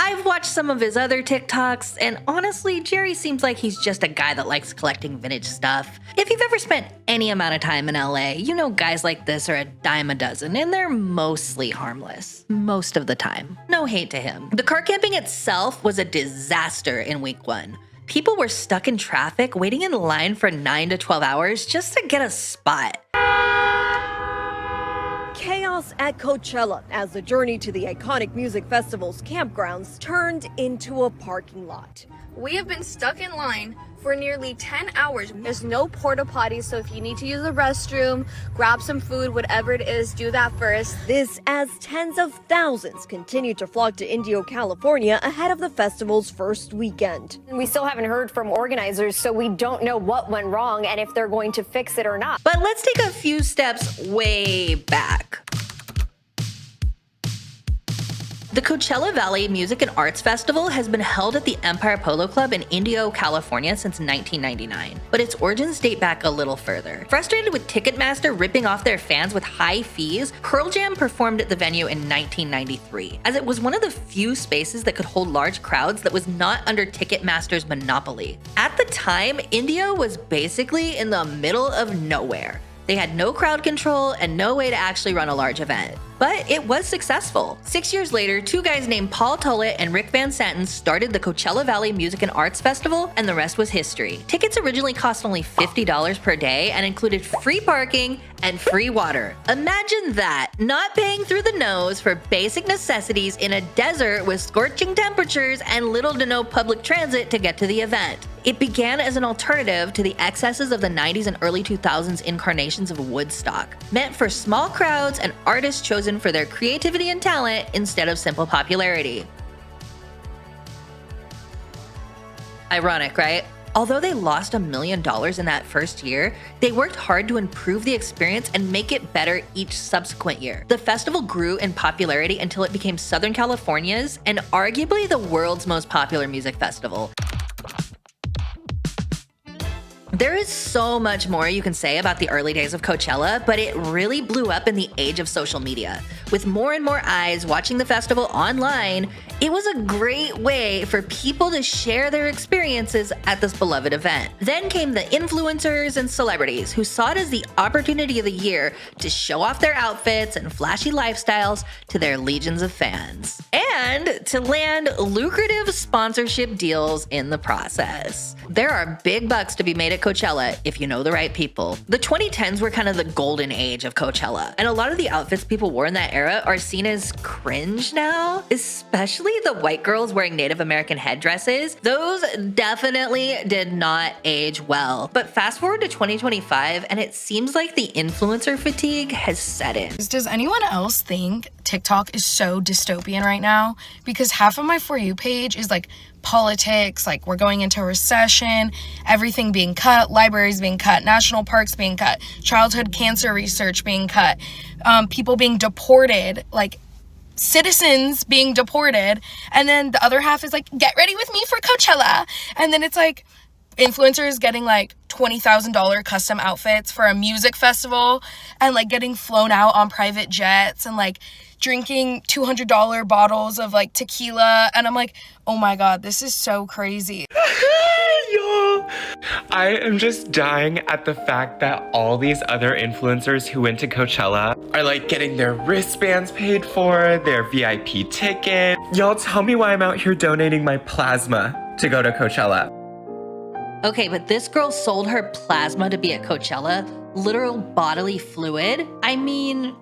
I've watched some of his other TikToks, and honestly, Jerry seems like he's just a guy that likes collecting vintage stuff. If you've ever spent any amount of time in LA, you know guys like this are a dime a dozen, and they're mostly harmless. Most of the time. No hate to him. The car camping itself was a disaster in week 1. People were stuck in traffic, waiting in line for 9 to 12 hours just to get a spot. Chaos at Coachella as the journey to the iconic music festival's campgrounds turned into a parking lot. We have been stuck in line for nearly 10 hours. There's no porta potties, so if you need to use the restroom, grab some food, whatever it is, do that first. This as tens of thousands continue to flock to Indio, California ahead of the festival's first weekend. We still haven't heard from organizers, so we don't know what went wrong and if they're going to fix it or not. But let's take a few steps way back. The Coachella Valley Music and Arts Festival has been held at the Empire Polo Club in Indio, California since 1999, but its origins date back a little further. Frustrated with Ticketmaster ripping off their fans with high fees, Pearl Jam performed at the venue in 1993, as it was one of the few spaces that could hold large crowds that was not under Ticketmaster's monopoly. At the time, Indio was basically in the middle of nowhere. They had no crowd control and no way to actually run a large event. But it was successful. 6 years later, 2 guys named Paul Tollett and Rick Van Santen started the Coachella Valley Music and Arts Festival, and the rest was history. Tickets originally cost only $50 per day and included free parking and free water. Imagine that, not paying through the nose for basic necessities in a desert with scorching temperatures and little to no public transit to get to the event. It began as an alternative to the excesses of the 90s and early 2000s incarnations of Woodstock, meant for small crowds and artists chosen for their creativity and talent instead of simple popularity. Ironic, right? Although they lost $1 million in that first year, they worked hard to improve the experience and make it better each subsequent year. The festival grew in popularity until it became Southern California's and arguably the world's most popular music festival. There is so much more you can say about the early days of Coachella, but it really blew up in the age of social media. With more and more eyes watching the festival online, it was a great way for people to share their experiences at this beloved event. Then came the influencers and celebrities who saw it as the opportunity of the year to show off their outfits and flashy lifestyles to their legions of fans, and to land lucrative sponsorship deals in the process. There are big bucks to be made at Coachella if you know the right people. The 2010s were kind of the golden age of Coachella, and a lot of the outfits people wore in that era are seen as cringe now, especially the white girls wearing Native American headdresses. Those definitely did not age well. But fast forward to 2025, and it seems like the influencer fatigue has set in. Does anyone else think TikTok is so dystopian right now? Because half of my For You page is like politics, like we're going into a recession, everything being cut, libraries being cut, national parks being cut, childhood cancer research being cut, people being deported, like citizens being deported. And then the other half is like, get ready with me for Coachella. And then it's like influencers getting like $20,000 custom outfits for a music festival and like getting flown out on private jets and like drinking $200 bottles of like tequila. And I'm like, oh my God, this is so crazy. Yo, I am just dying at the fact that all these other influencers who went to Coachella are like getting their wristbands paid for, their VIP ticket. Y'all tell me why I'm out here donating my plasma to go to Coachella. Okay, but this girl sold her plasma to be at Coachella, literal bodily fluid. I mean,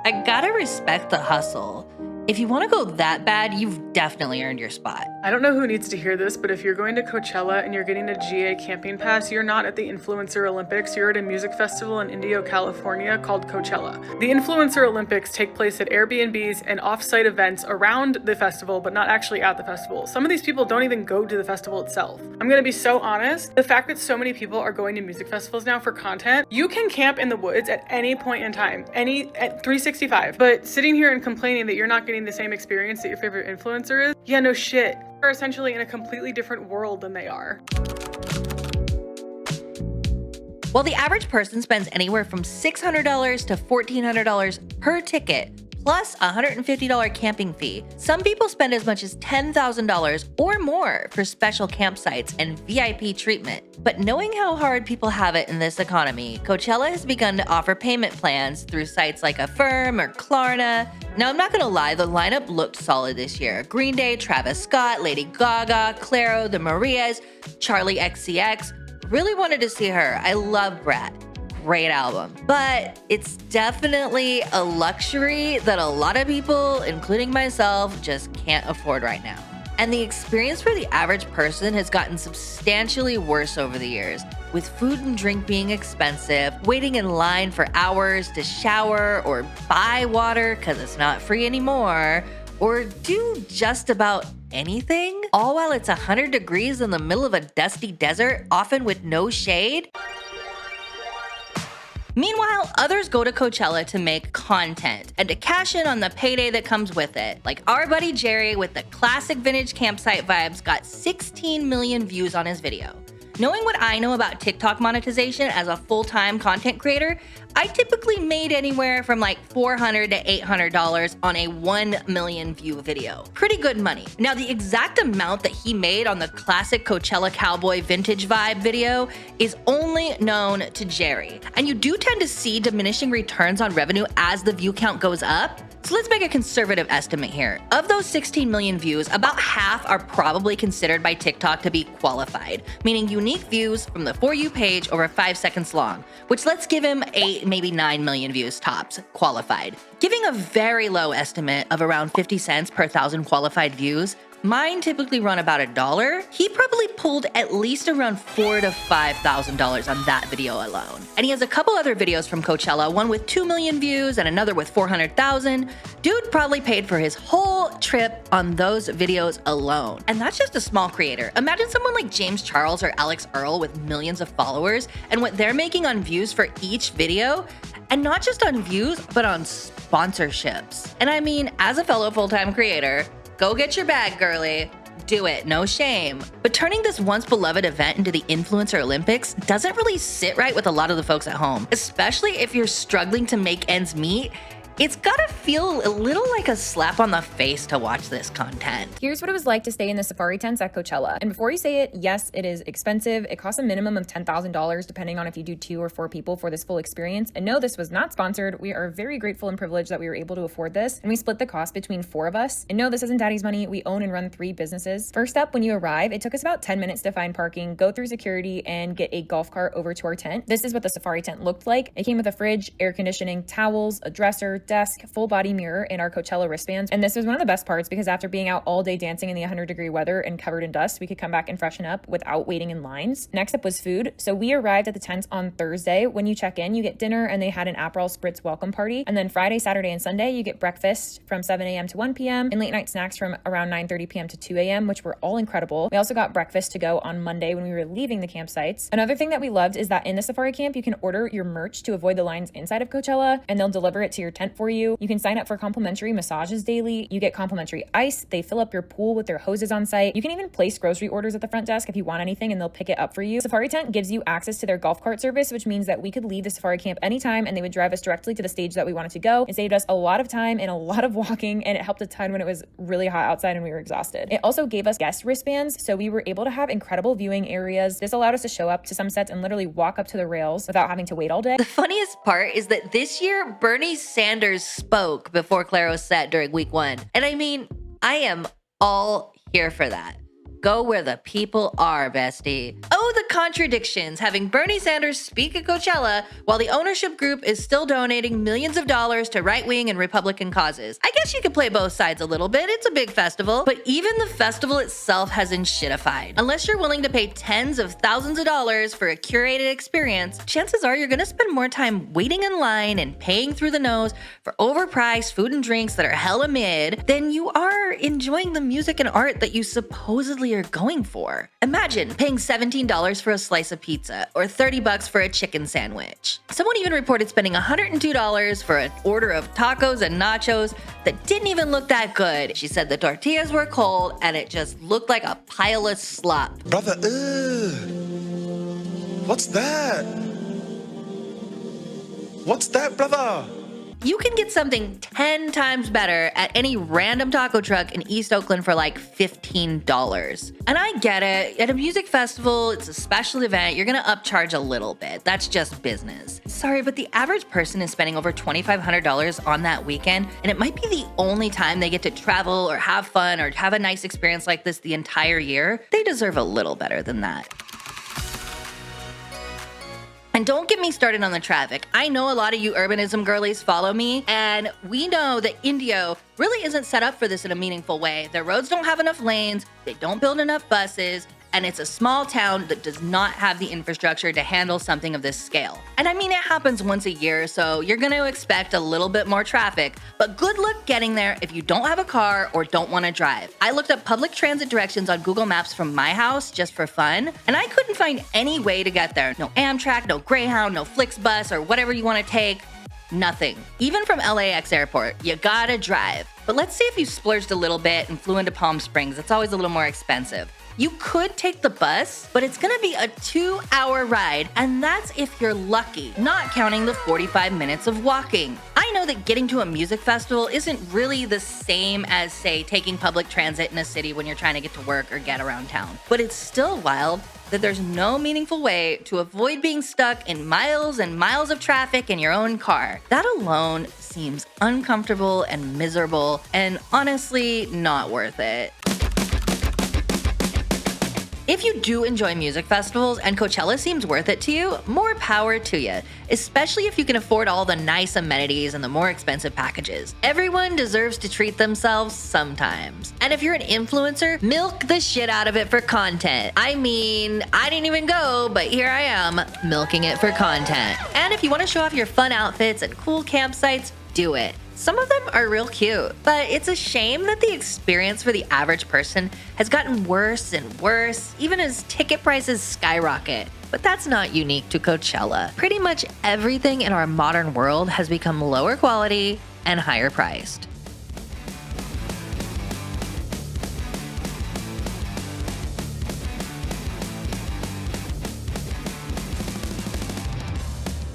I gotta respect the hustle. If you want to go that bad, you've definitely earned your spot. I don't know who needs to hear this, but if you're going to Coachella and you're getting a GA camping pass, you're not at the Influencer Olympics, you're at a music festival in Indio, California called Coachella. The Influencer Olympics take place at Airbnbs and off-site events around the festival, but not actually at the festival. Some of these people don't even go to the festival itself. I'm gonna be so honest, the fact that so many people are going to music festivals now for content, you can camp in the woods at any point in time, at 365, but sitting here and complaining that you're not getting the same experience that your favorite influencer is, yeah, no shit. You're essentially in a completely different world than they are. While the average person spends anywhere from $600 to $1,400 per ticket, plus a $150 camping fee. Some people spend as much as $10,000 or more for special campsites and VIP treatment. But knowing how hard people have it in this economy, Coachella has begun to offer payment plans through sites like Affirm or Klarna. Now, I'm not gonna lie, the lineup looked solid this year. Green Day, Travis Scott, Lady Gaga, Clairo, The Marias, Charlie XCX. Really wanted to see her. I love Brat. Great album. But it's definitely a luxury that a lot of people, including myself, just can't afford right now. And the experience for the average person has gotten substantially worse over the years, with food and drink being expensive, waiting in line for hours to shower or buy water because it's not free anymore, or do just about anything, all while it's 100 degrees in the middle of a dusty desert, often with no shade. Meanwhile, others go to Coachella to make content and to cash in on the payday that comes with it. Like our buddy Jerry with the classic vintage campsite vibes got 16 million views on his video. Knowing what I know about TikTok monetization as a full-time content creator, I typically made anywhere from like $400 to $800 on a 1 million view video. Pretty good money. Now, the exact amount that he made on the classic Coachella Cowboy vintage vibe video is only known to Jerry. And you do tend to see diminishing returns on revenue as the view count goes up. So let's make a conservative estimate here. Of those 16 million views, about half are probably considered by TikTok to be qualified, meaning unique views from the For You page over 5 seconds long, which let's give him 8, maybe 9 million views tops, qualified. Giving a very low estimate of around 50 cents per 1,000 qualified views, mine typically run about $1. He probably pulled at least around $4,000 to $5,000 on that video alone. And he has a couple other videos from Coachella, one with 2 million views and another with 400,000. Dude probably paid for his whole trip on those videos alone. And that's just a small creator. Imagine someone like James Charles or Alex Earl with millions of followers and what they're making on views for each video. And not just on views, but on sponsorships. And I mean, as a fellow full-time creator, go get your bag, girly. Do it, no shame. But turning this once beloved event into the Influencer Olympics doesn't really sit right with a lot of the folks at home, especially if you're struggling to make ends meet. It's gotta feel a little like a slap on the face to watch this content. Here's what it was like to stay in the safari tents at Coachella. And before you say it, yes, it is expensive. It costs a minimum of $10,000 depending on if you do 2 or 4 people for this full experience. And no, this was not sponsored. We are very grateful and privileged that we were able to afford this. And we split the cost between 4 of us. And no, this isn't daddy's money. We own and run 3 businesses. First up, when you arrive, it took us about 10 minutes to find parking, go through security, and get a golf cart over to our tent. This is what the safari tent looked like. It came with a fridge, air conditioning, towels, a dresser, desk, full body mirror, and our Coachella wristbands. And this was one of the best parts because after being out all day dancing in the 100-degree weather and covered in dust, we could come back and freshen up without waiting in lines. Next up was food. So we arrived at the tents on Thursday. When you check in, you get dinner and they had an Aperol Spritz welcome party. And then Friday, Saturday, and Sunday, you get breakfast from 7 a.m. to 1 p.m. and late night snacks from around 9:30 p.m. to 2 a.m., which were all incredible. We also got breakfast to go on Monday when we were leaving the campsites. Another thing that we loved is that in the safari camp, you can order your merch to avoid the lines inside of Coachella, and they'll deliver it to your tent for you. You can sign up for complimentary massages daily. You get complimentary ice. They fill up your pool with their hoses on site. You can even place grocery orders at the front desk if you want anything and they'll pick it up for you. Safari Tent gives you access to their golf cart service, which means that we could leave the safari camp anytime and they would drive us directly to the stage that we wanted to go. It saved us a lot of time and a lot of walking, and it helped a ton when it was really hot outside and we were exhausted. It also gave us guest wristbands, so we were able to have incredible viewing areas. This allowed us to show up to some sets and literally walk up to the rails without having to wait all day. The funniest part is that this year, Bernie Sanders spoke before Clairo's set during week 1. And I mean, I am all here for that. Go where the people are, bestie. Oh, the contradictions, having Bernie Sanders speak at Coachella while the ownership group is still donating millions of dollars to right-wing and Republican causes. I guess you could play both sides a little bit. It's a big festival. But even the festival itself has been shitified. Unless you're willing to pay tens of thousands of dollars for a curated experience, chances are you're gonna spend more time waiting in line and paying through the nose for overpriced food and drinks that are hella mid than you are enjoying the music and art that you supposedly are going for. Imagine paying $17 for a slice of pizza or $30 for a chicken sandwich. Someone even reported spending $102 for an order of tacos and nachos that didn't even look that good. She said the tortillas were cold and it just looked like a pile of slop. Brother, what's that? What's that, brother? You can get something 10 times better at any random taco truck in East Oakland for like $15. And I get it. At a music festival, it's a special event. You're gonna upcharge a little bit. That's just business. Sorry, but the average person is spending over $2,500 on that weekend, and it might be the only time they get to travel or have fun or have a nice experience like this the entire year. They deserve a little better than that. And don't get me started on the traffic. I know a lot of you urbanism girlies follow me, and we know that Indio really isn't set up for this in a meaningful way. Their roads don't have enough lanes, they don't build enough buses, and it's a small town that does not have the infrastructure to handle something of this scale. And I mean, it happens once a year, so you're gonna expect a little bit more traffic, but good luck getting there if you don't have a car or don't wanna drive. I looked up public transit directions on Google Maps from my house just for fun, and I couldn't find any way to get there. No Amtrak, no Greyhound, no Flixbus, or whatever you wanna take. Nothing. Even from LAX airport, you gotta drive. But let's say if you splurged a little bit and flew into Palm Springs, it's always a little more expensive. You could take the bus, but it's gonna be a 2-hour ride, and that's if you're lucky, not counting the 45 minutes of walking. I know that getting to a music festival isn't really the same as, say, taking public transit in a city when you're trying to get to work or get around town, but it's still wild that there's no meaningful way to avoid being stuck in miles and miles of traffic in your own car. That alone seems uncomfortable and miserable, and honestly, not worth it. If you do enjoy music festivals and Coachella seems worth it to you, more power to you, especially if you can afford all the nice amenities and the more expensive packages. Everyone deserves to treat themselves sometimes. And if you're an influencer, milk the shit out of it for content. I mean, I didn't even go, but here I am, milking it for content. And if you want to show off your fun outfits and cool campsites, do it. Some of them are real cute, but it's a shame that the experience for the average person has gotten worse and worse, even as ticket prices skyrocket. But that's not unique to Coachella. Pretty much everything in our modern world has become lower quality and higher priced.